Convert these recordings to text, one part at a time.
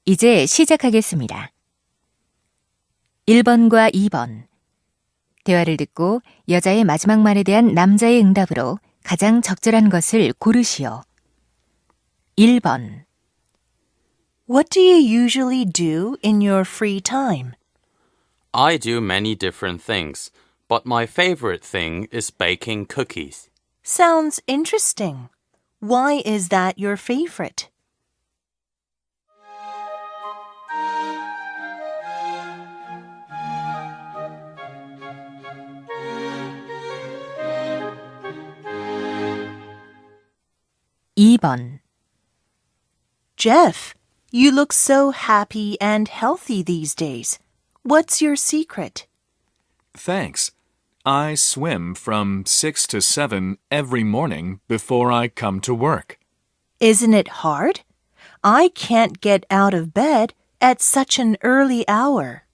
이제 시작하겠습니다. 1번과 2번. 대화를 듣고 여자의 마지막 말에 대한 남자의 응답으로 가장 적절한 것을 고르시오. 1번. What do you usually do in your free time? I do many different things, but my favorite thing is baking cookies. Sounds interesting. Why is that your favorite? 2번. Jeff, you look so happy and healthy these days. What's your secret? Thanks. I swim from 6 to 7 every morning before I come to work. Isn't it hard? I can't get out of bed at such an early hour.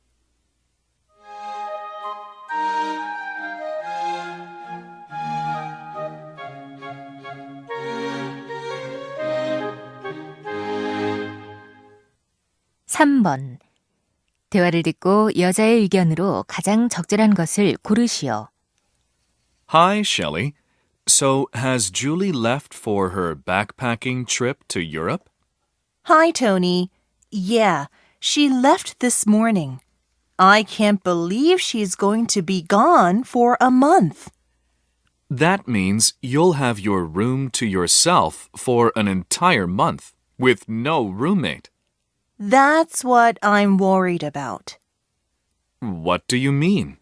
3번. 대화를 듣고 여자의 의견으로 가장 적절한 것을 고르시오. Hi, Shelley. So, has Julie left for her backpacking trip to Europe? Hi, Tony. Yeah, she left this morning. I can't believe she's going to be gone for a month. That means you'll have your room to yourself for an entire month with no roommate. That's what I'm worried about. What do you mean?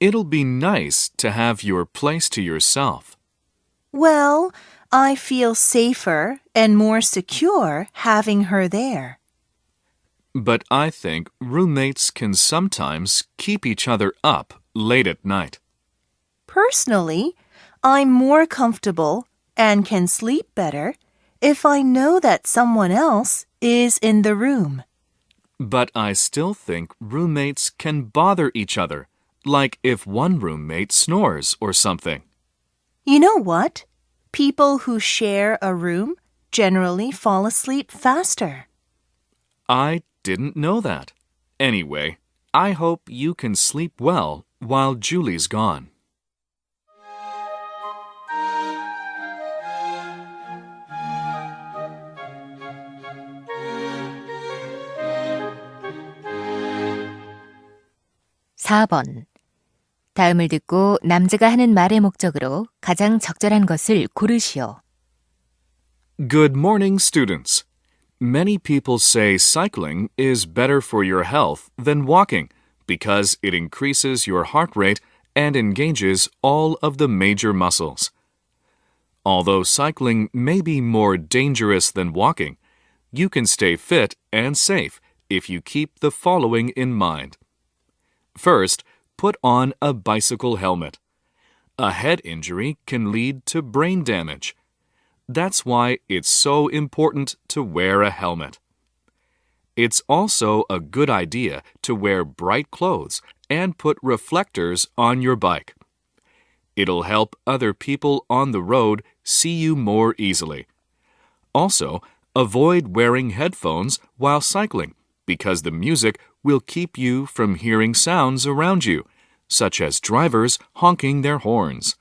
It'll be nice to have your place to yourself. Well, I feel safer and more secure having her there. But I think roommates can sometimes keep each other up late at night. Personally, I'm more comfortable and can sleep better if I know that someone else is in the room. But I still think roommates can bother each other, like if one roommate snores or something. You know what? People who share a room generally fall asleep faster. I didn't know that. Anyway, I hope you can sleep well while Julie's gone. 4번. 다음을 듣고 남자가 하는 말의 목적으로 가장 적절한 것을 고르시오. Good morning, students. Many people say cycling is better for your health than walking because it increases your heart rate and engages all of the major muscles. Although cycling may be more dangerous than walking, you can stay fit and safe if you keep the following in mind. First, put on a bicycle helmet. A head injury can lead to brain damage. That's why it's so important to wear a helmet. It's also a good idea to wear bright clothes and put reflectors on your bike. It'll help other people on the road see you more easily. Also, avoid wearing headphones while cycling because the music will keep you from hearing sounds around you, such as drivers honking their horns.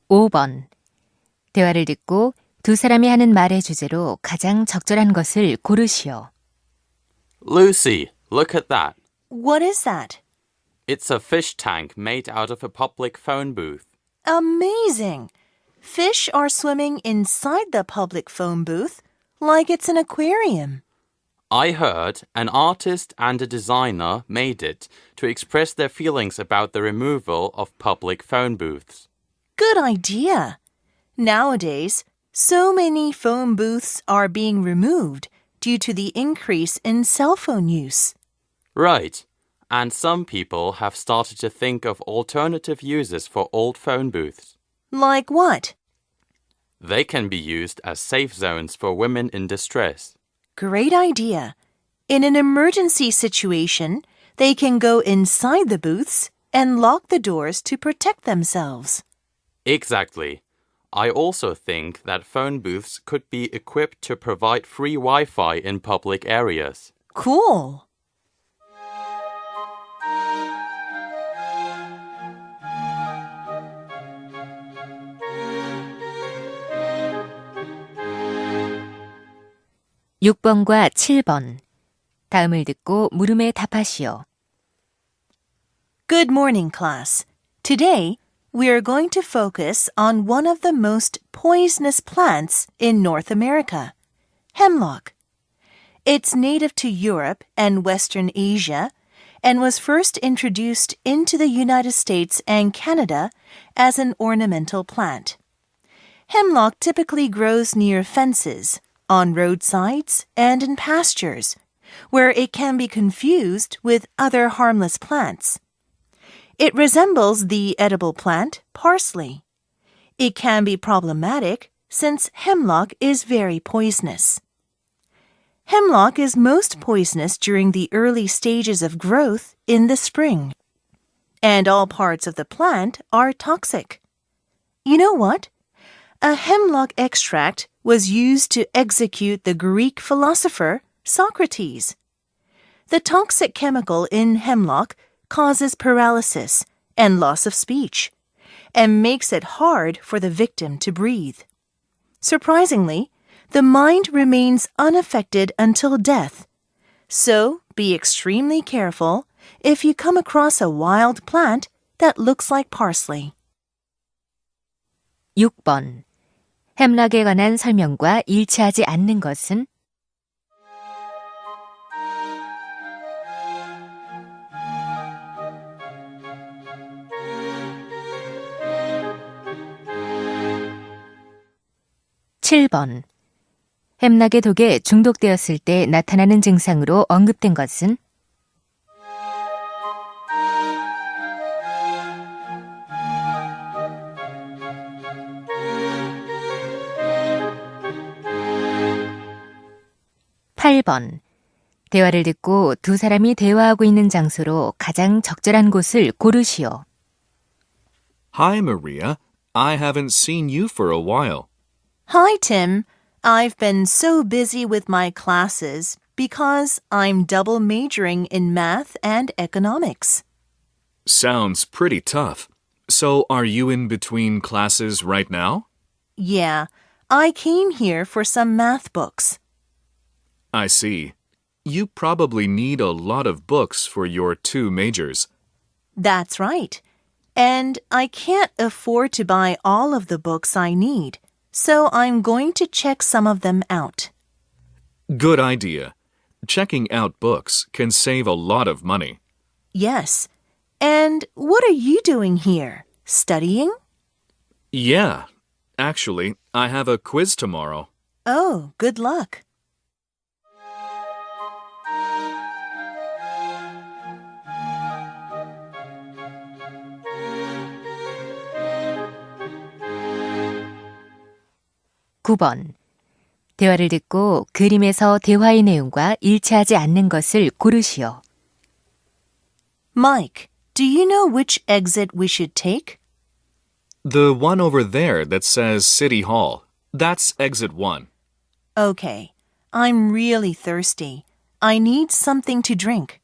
(5번) 대화를 듣고 두 사람이 하는 말의 주제로 가장 적절한 것을 고르시오. Lucy, look at that. What is that? It's a fish tank made out of a public phone booth. Amazing! Fish are swimming inside the public phone booth like it's an aquarium. I heard an artist and a designer made it to express their feelings about the removal of public phone booths. Good idea! Nowadays, so many phone booths are being removed due to the increase in cell phone use. Right. And some people have started to think of alternative uses for old phone booths. Like what? They can be used as safe zones for women in distress. Great idea. In an emergency situation, They can go inside the booths and lock the doors to protect themselves. Exactly. I also think that phone booths could be equipped to provide free Wi-Fi in public areas. Cool. 육 번과 7번. 다음을 듣고 물음에 답하시오. Good morning, class. Today, we are going to focus on one of the most poisonous plants in North America, hemlock. It's native to Europe and Western Asia and was first introduced into the United States and Canada as an ornamental plant. Hemlock typically grows near fences, on roadsides, and in pastures, where it can be confused with other harmless plants. It resembles the edible plant parsley. It can be problematic since hemlock is very poisonous. Hemlock is most poisonous during the early stages of growth in the spring. And all parts of the plant are toxic. You know what? A hemlock extract was used to execute the Greek philosopher Socrates. The toxic chemical in hemlock causes paralysis and loss of speech, and makes it hard for the victim to breathe. Surprisingly, the mind remains unaffected until death. So be extremely careful if you come across a wild plant that looks like parsley. 6번. 햄락에 관한 설명과 일치하지 않는 것은? (7번) 햄락의 독에 중독되었을 때 나타나는 증상으로 언급된 것은? (8번) 대화를 듣고 두 사람이 대화하고 있는 장소로 가장 적절한 곳을 고르시오. Hi, Maria. I haven't seen you for a while. Hi, Tim. I've been so busy with my classes because I'm double majoring in math and economics. Sounds pretty tough. So are you in between classes right now? Yeah, I came here for some math books. I see. You probably need a lot of books for your two majors. That's right. And I can't afford to buy all of the books I need, so I'm going to check some of them out. Good idea. Checking out books can save a lot of money. Yes. And what are you doing here? Studying? Yeah. Actually, I have a quiz tomorrow. Oh, good luck. (9번) 대화를 듣고 그림에서 대화의 내용과 일치하지 않는 것을 고르시오. Mike, do you know which exit we should take? The one over there that says City Hall. That's exit 1. Okay. I'm really thirsty. I need something to drink.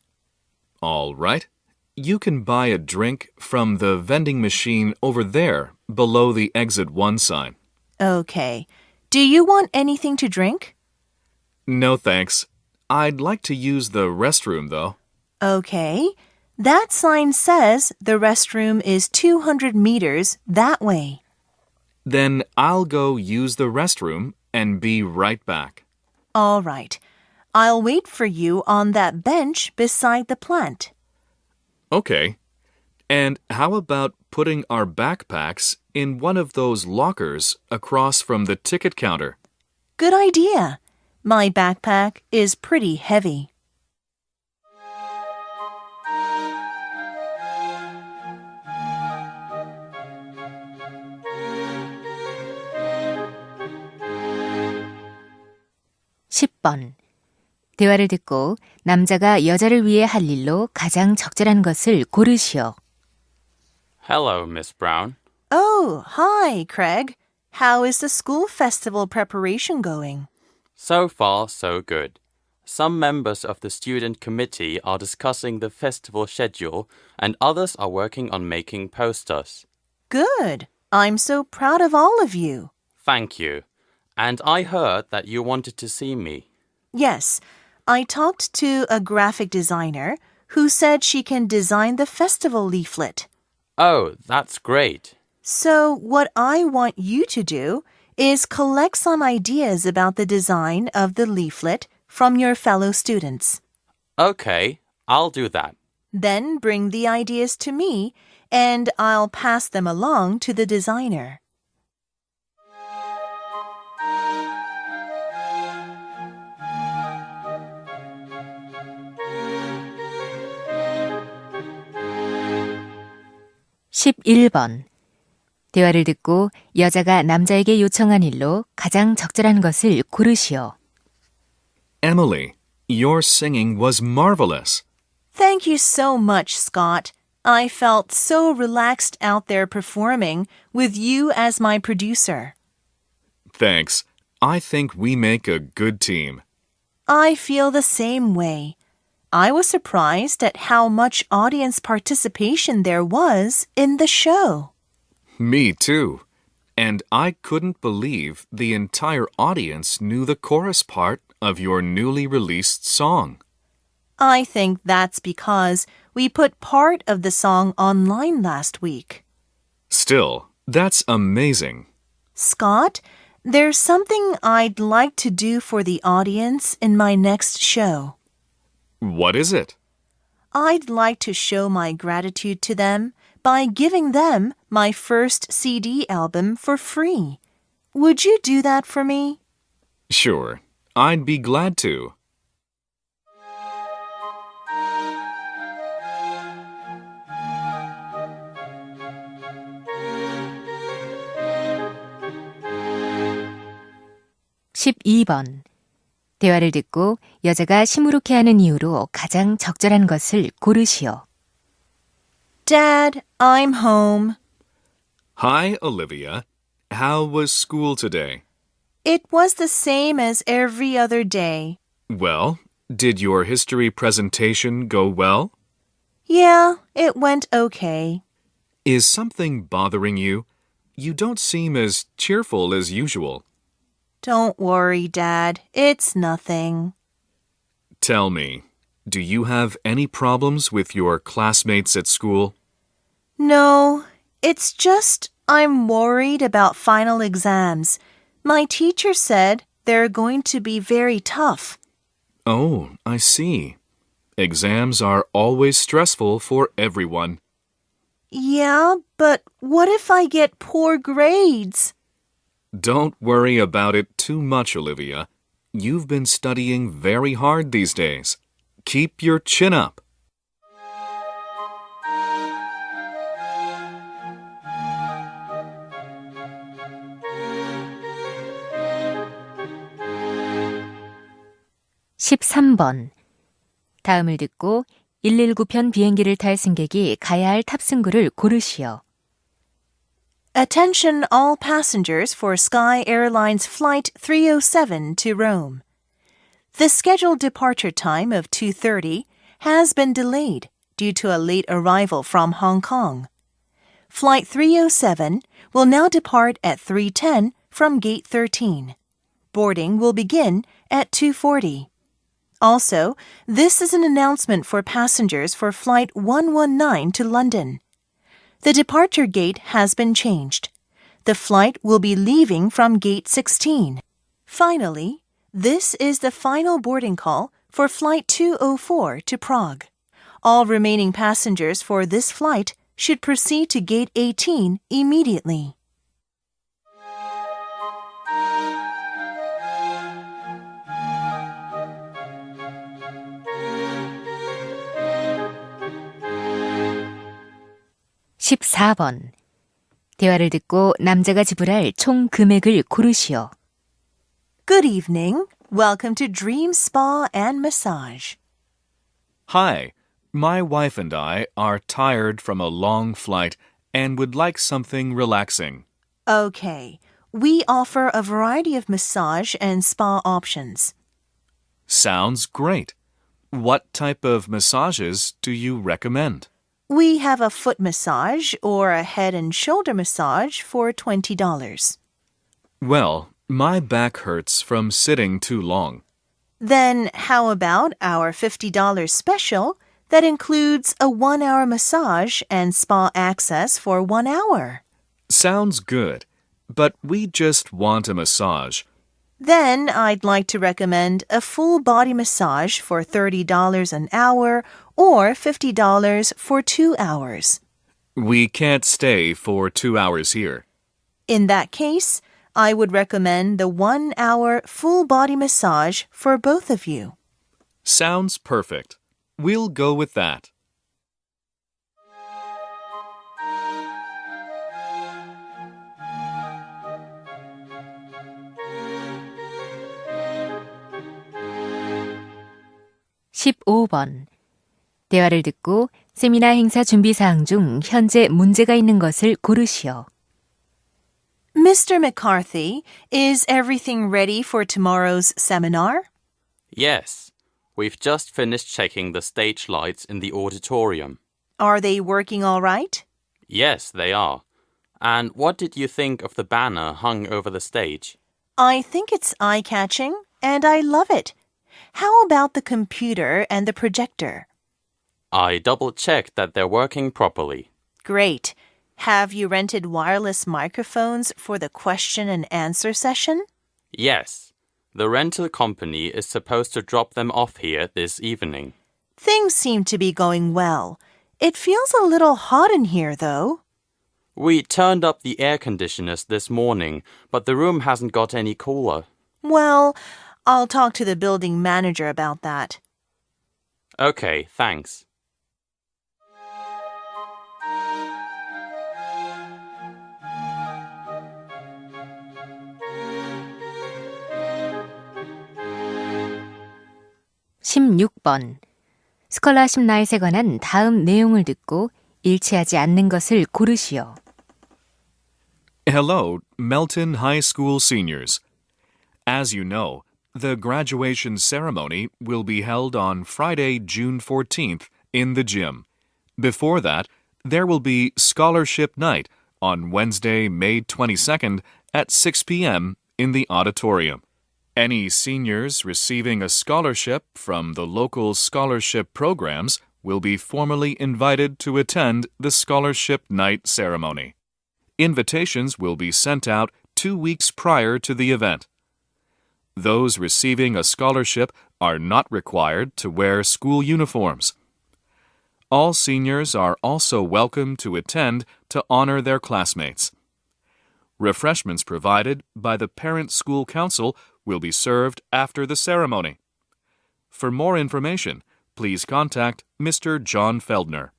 All right. You can buy a drink from the vending machine over there below the exit 1 sign. Okay. Do you want anything to drink? No thanks. I'd like to use the restroom though. Okay. That sign says the restroom is 200 meters that way. Then I'll go use the restroom and be right back. All right. I'll wait for you on that bench beside the plant. Okay. And how about putting our backpacks in one of those lockers across from the ticket counter? Good idea. My backpack is pretty heavy. (10번) 대화를 듣고 남자가 여자를 위해 할 일로 가장 적절한 것을 고르시오. Hello, Miss Brown. Oh, hi, Craig. How is the school festival preparation going? So far, so good. Some members of the student committee are discussing the festival schedule, and others are working on making posters. Good. I'm so proud of all of you. Thank you. And I heard that you wanted to see me. Yes, I talked to a graphic designer who said she can design the festival leaflet. Oh, that's great. So what I want you to do is collect some ideas about the design of the leaflet from your fellow students. Okay, I'll do that. Then bring the ideas to me, and I'll pass them along to the designer. (11번) 대화를 듣고 여자가 남자에게 요청한 일로 가장 적절한 것을 고르시오. Emily, your singing was marvelous. Thank you so much, Scott. I felt so relaxed out there performing with you as my producer. Thanks. I think we make a good team. I feel the same way. I was surprised at how much audience participation there was in the show. Me too. And I couldn't believe the entire audience knew the chorus part of your newly released song. I think that's because we put part of the song online last week. Still, that's amazing. Scott, there's something I'd like to do for the audience in my next show. What is it? I'd like to show my gratitude to them by giving them my first CD album for free. Would you do that for me? Sure, I'd be glad to. (12번) 대화를 듣고 여자가 시무룩해하는 이유로 가장 적절한 것을 고르시오. Dad, I'm home. Hi, Olivia. How was school today? It was the same as every other day. Well, did your history presentation go well? Yeah, it went okay. Is something bothering you? You don't seem as cheerful as usual. Don't worry, Dad. It's nothing. Tell me, do you have any problems with your classmates at school? No, it's just I'm worried about final exams. My teacher said they're going to be very tough. Oh, I see. Exams are always stressful for everyone. Yeah, but what if I get poor grades? Don't worry about it too much, Olivia. You've been studying very hard these days. Keep your chin up. (13번) 다음을 듣고 119편 비행기를 탈 승객이 가야 할 탑승구를 고르시오. Attention all passengers for Sky Airlines Flight 307 to Rome. The scheduled departure time of 2:30 has been delayed due to a late arrival from Hong Kong. Flight 307 will now depart at 3:10 from Gate 13. Boarding will begin at 2:40. Also, this is an announcement for passengers for Flight 119 to London. The departure gate has been changed. The flight will be leaving from Gate 16. Finally, this is the final boarding call for Flight 204 to Prague. All remaining passengers for this flight should proceed to Gate 18 immediately. (14번) 대화를 듣고 남자가 지불할 총 금액을 고르시오. Good evening. Welcome to Dream Spa and Massage. Hi, my wife and I are tired from a long flight and would like something relaxing. Okay, we offer a variety of massage and spa options. Sounds great. What type of massages do you recommend? We have a foot massage or a head and shoulder massage for $20. Well, my back hurts from sitting too long. Then how about our $50 special that includes a 1-hour massage and spa access for 1 hour? Sounds good, but we just want a massage. Then I'd like to recommend a full body massage for $30 an hour or $50 for 2 hours. We can't stay for 2 hours here. In that case, I would recommend the 1-hour full body massage for both of you. Sounds perfect. We'll go with that. (15번) 대화를 듣고 세미나 행사 준비 사항 중 현재 문제가 있는 것을 고르시오. Mr. McCarthy, is everything ready for tomorrow's seminar? Yes, we've just finished checking the stage lights in the auditorium. Are they working all right? Yes, they are. And what did you think of the banner hung over the stage? I think it's eye-catching, and I love it. How about the computer and the projector? I double-checked that they're working properly. Great. Have you rented wireless microphones for the question and answer session? Yes, the rental company is supposed to drop them off here this evening. Things seem to be going well. It feels a little hot in here, though. We turned up the air conditioners this morning, but the room hasn't got any cooler. Well, I'll talk to the building manager about that. Okay, thanks. (16번) 스컬러십 나잇에 관한 다음 내용을 듣고 일치하지 않는 것을 고르시오. Hello, Melton High School seniors. As you know, the graduation ceremony will be held on Friday, June 14th in the gym. Before that, there will be Scholarship Night on Wednesday, May 22nd at 6 p.m. in the auditorium. Any seniors receiving a scholarship from the local scholarship programs will be formally invited to attend the Scholarship Night ceremony. Invitations will be sent out 2 weeks prior to the event. Those receiving a scholarship are not required to wear school uniforms. All seniors are also welcome to attend to honor their classmates. Refreshments provided by the Parent School Council will be served after the ceremony. For more information, please contact Mr. John Feldner.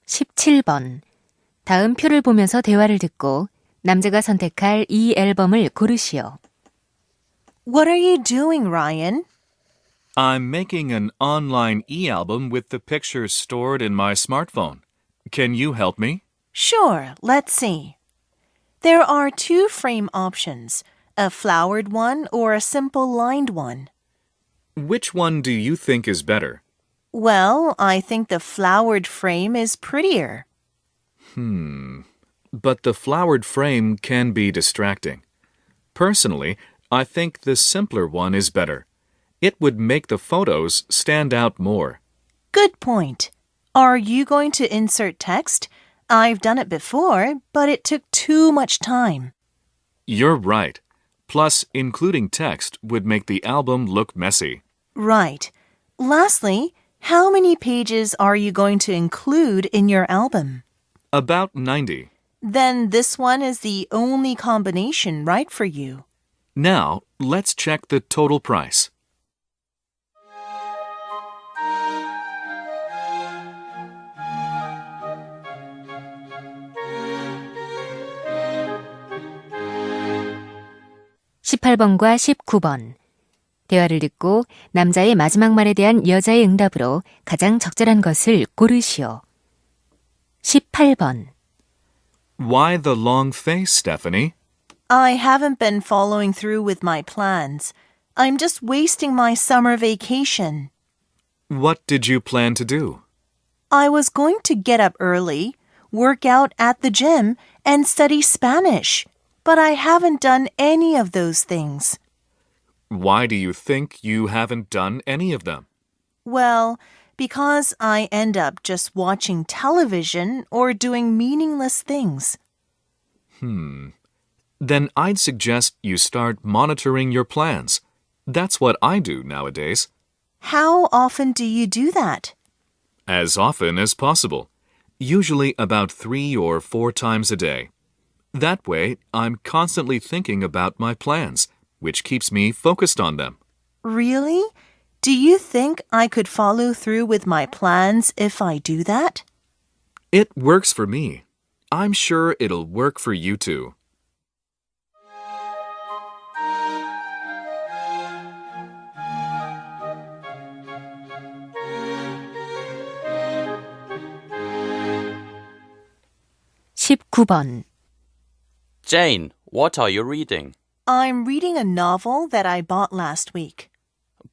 (17번) 다음 표를 보면서 대화를 듣고 남자가 선택할 이 앨범을 고르시오. What are you doing, Ryan? I'm making an online e-album with the pictures stored in my smartphone. Can you help me? Sure, let's see. There are 2 frame options, a flowered one or a simple lined one. Which one do you think is better? Well, I think the flowered frame is prettier. But the flowered frame can be distracting. Personally, I think the simpler one is better. It would make the photos stand out more. Good point. Are you going to insert text? I've done it before, but it took too much time. You're right. Plus, including text would make the album look messy. Right. Lastly, how many pages are you going to include in your album? About 90. Then this one is the only combination right for you. Now, let's check the total price. 18번과 19번. 대화를 듣고 남자의 마지막 말에 대한 여자의 응답으로 가장 적절한 것을 고르시오. 18번. Why the long face, Stephanie? I haven't been following through with my plans. I'm just wasting my summer vacation. What did you plan to do? I was going to get up early, work out at the gym, and study Spanish, but I haven't done any of those things. Why do you think you haven't done any of them? Well, because I end up just watching television or doing meaningless things. Then I'd suggest you start monitoring your plans. That's what I do nowadays. How often do you do that? As often as possible. Usually about 3 or 4 times a day. That way, I'm constantly thinking about my plans, which keeps me focused on them. Really? Do you think I could follow through with my plans if I do that? It works for me. I'm sure it'll work for you too. (19번) Jane, what are you reading? I'm reading a novel that I bought last week.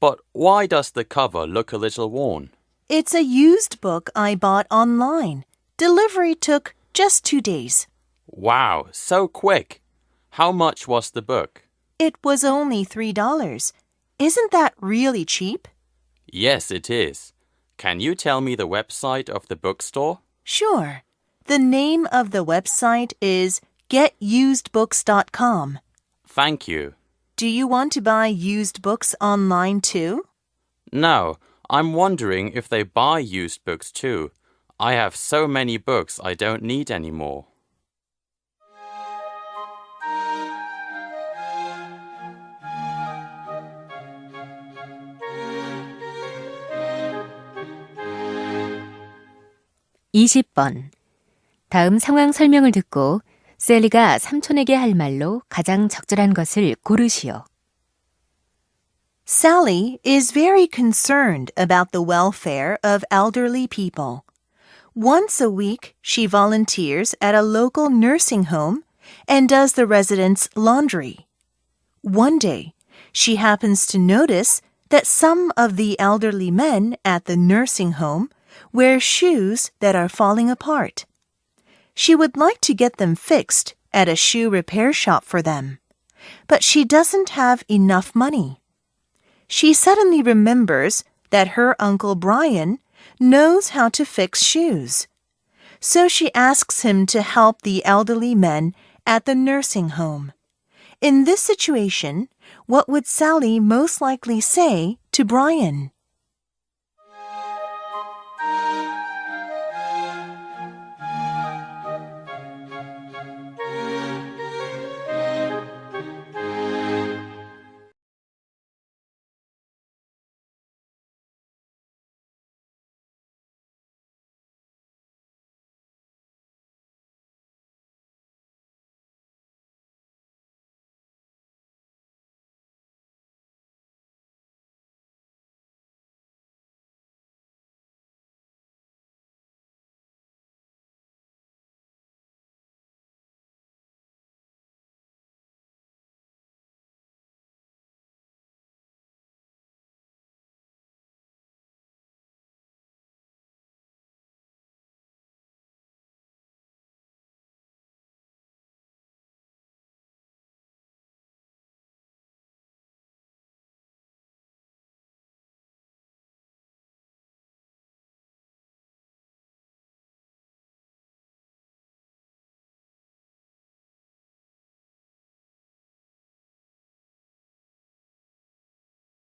But why does the cover look a little worn? It's a used book I bought online. Delivery took just 2 days. Wow, so quick. How much was the book? It was only $3. Isn't that really cheap? Yes, it is. Can you tell me the website of the bookstore? Sure. The name of the website is getusedbooks.com. Thank you. Do you want to buy used books online too? No, I'm wondering if they buy used books too. I have so many books I don't need anymore. (20번) 다음 상황 설명을 듣고 셀리가 삼촌에게 할 말로 가장 적절한 것을 고르시오. Sally is very concerned about the welfare of elderly people. Once a week, she volunteers at a local nursing home and does the residents' laundry. One day, she happens to notice that some of the elderly men at the nursing home wear shoes that are falling apart. She would like to get them fixed at a shoe repair shop for them, but she doesn't have enough money. She suddenly remembers that her Uncle Brian knows how to fix shoes. So she asks him to help the elderly men at the nursing home. In this situation, what would Sally most likely say to Brian?